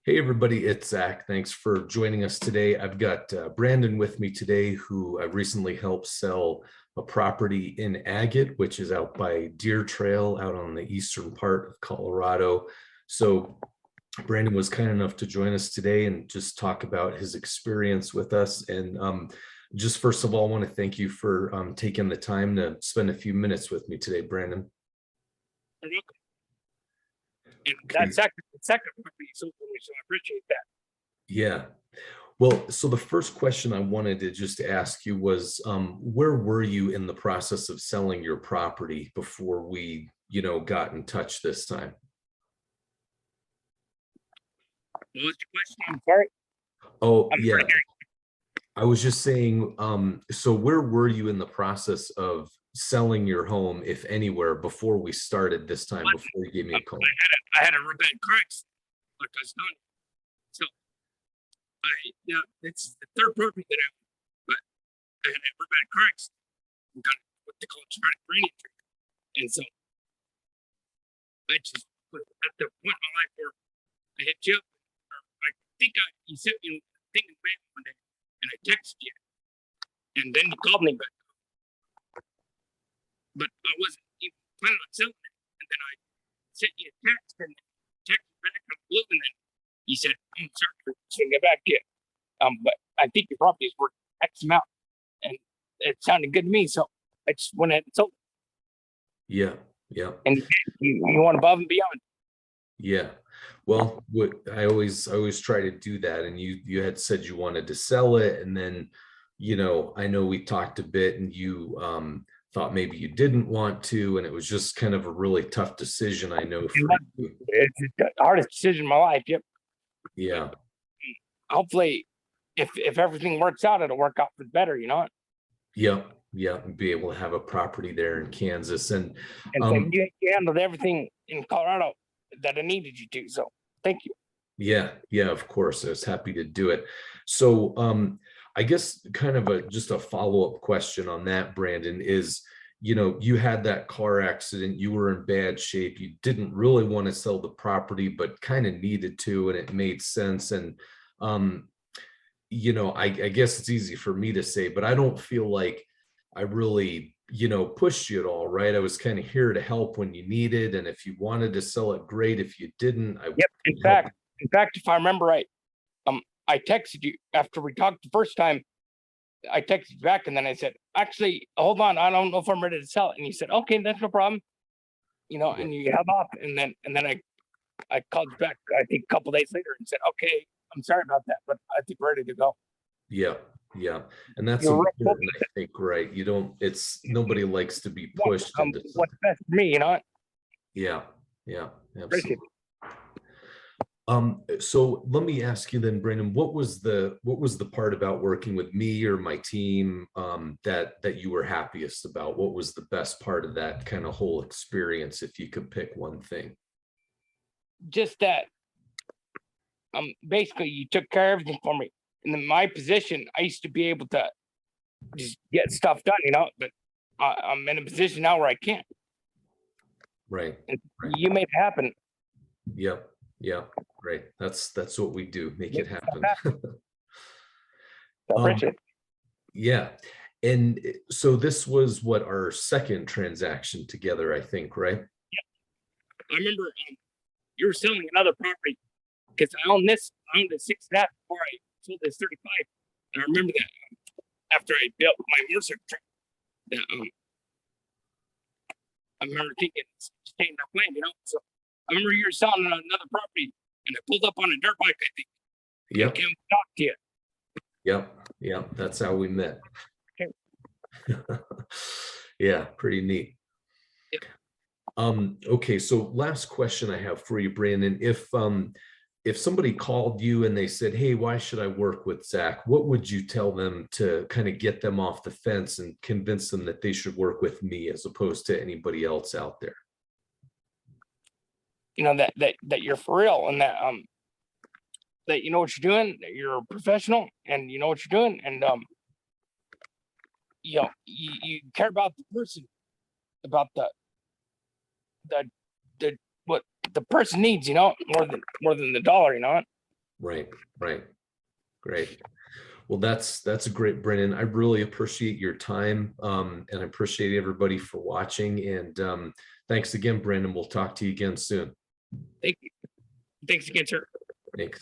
Hey everybody, it's Zach. Thanks for joining us today. I've got Brandon with me today, who I recently helped sell a property in Agate, which is out by Deer Trail, out on the eastern part of Colorado. So Brandon was kind enough to join us today and just talk about his experience with us. And just first of all, I want to thank you for taking the time to spend a few minutes with me today, Brandon. You're welcome. And that's second property sold for me, so I appreciate that. Yeah. Well, so the first question I wanted to just ask you was, where were you in the process of selling your property before we, got in touch this time? What was the question? I'm sorry. Oh, yeah. I was just saying, so where were you in the process of selling your home, if anywhere, before we started this time, before you gave me a call? I had a real bad car accident, like I was done. So it's the third property that I own, but I had a real bad car accident and got what they call a traumatic brain injury. And so I just was at the point in my life where I hit you up, or I think you sent me a thing in mail one day, and I texted you, and then you called me, but I wasn't even planning on selling it. And then I sent you a text and text back on blue, and then you said, I'm sorry for sending it back yet. But I think your property is worth X amount. And it sounded good to me. So I just went ahead and sold it. Yeah, yeah. And you want above and beyond. Yeah. Well, I always try to do that. And you had said you wanted to sell it. And then, I know we talked a bit, and you thought maybe you didn't want to, and it was just kind of a really tough decision, I know, for you. It's the hardest decision in my life. Yep. Yeah. Hopefully, if everything works out, it'll work out for the better, Yep. Yeah. Be able to have a property there in Kansas. And so you handled everything in Colorado that I needed you to. So thank you. Yeah, of course. I was happy to do it. So I guess kind of just a follow-up question on that, Brandon, is, you had that car accident, you were in bad shape, you didn't really want to sell the property, but kind of needed to, and it made sense. And I guess it's easy for me to say, but I don't feel like I really, pushed you at all, right? I was kind of here to help when you needed, and if you wanted to sell it, great. If you didn't, Yep. In fact, if I remember right, I texted you after we talked the first time. I texted you back, and then I said, actually, hold on, I don't know if I'm ready to sell it. And you said, okay, that's no problem. And you held off, and then I called you back, I think a couple days later, and said, okay, I'm sorry about that, but I think we're ready to go. Yeah. And that's important, I think, right? Nobody likes to be pushed into what's best for me, Yeah, absolutely. So let me ask you then, Brandon, what was the part about working with me or my team that you were happiest about? What was the best part of that kind of whole experience, if you could pick one thing? Just that basically you took care of everything for me. And in my position, I used to be able to just get stuff done, but I'm in a position now where I can't. Right. You made it happen. Yep. Yeah. Right. That's what we do. Make it happen. Yeah. And so this was what, our second transaction together, I think, right? Yeah. I remember you were selling another property, because I owned it 6.5 before I sold this 35. And I remember that after I built my motorcycle truck, that I remember thinking, staying enough land, So I remember you were selling another property, and I pulled up on a dirt bike, I think. Yep. I came to talk to you. Yep. That's how we met. Okay. Yeah, pretty neat. Yep. Okay, so last question I have for you, Brandon. If somebody called you and they said, hey, why should I work with Zach? What would you tell them to kind of get them off the fence and convince them that they should work with me as opposed to anybody else out there? That you're for real, and that you know what you're doing, that you're a professional, and you know what you're doing, and you care about the person, about the what the person needs, more than the dollar, Right, right. Great. Well, that's great, Brennan. I really appreciate your time, and I appreciate everybody for watching. And thanks again, Brennan. We'll talk to you again soon. Thank you. Thanks again, sir. Thanks.